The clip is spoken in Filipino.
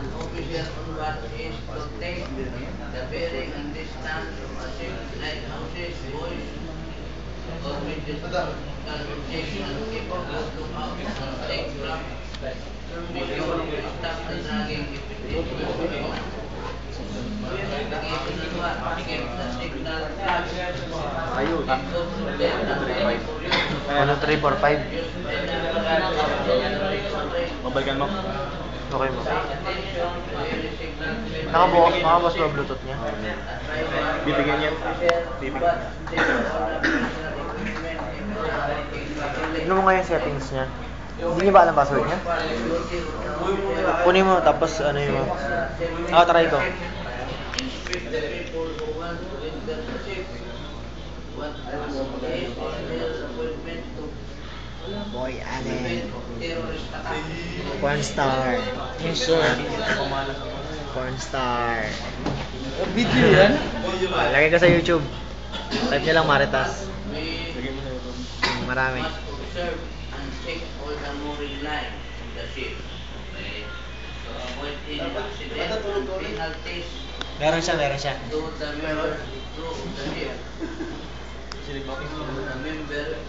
An officer on watch is to take the bearing and distance from a ship, lighthouses, buoys, or meteorological objects and keep a good lookout and take track. Be sure to stop the dragging if it is moving. Navigation and watch. Keep the signal flash. Ayun. Keep good to data ready for use. 1, 2, 3, 4, 5. Use data Babalikan mo. Okay mo. Pay attention to any signal clear. Nakabukas ba Bluetooth niya? Bibigyan niya. Bibigyan. Ano mo nga yung settings niya? Hindi niya ba alam password niya? Kunin mo, tapos ano yung... Ako, try ko. Boy, Allen. Porn star. Yes, sir. Porn star. Video yan? Lagay ko sa YouTube. Type niya lang Maritas. Sige mo na yun. Marami. Must observe and check all the mooring line of the ship. Okay? So avoid any accident and penalties Meron siya. to the member crew of the ship. Silig mo. The member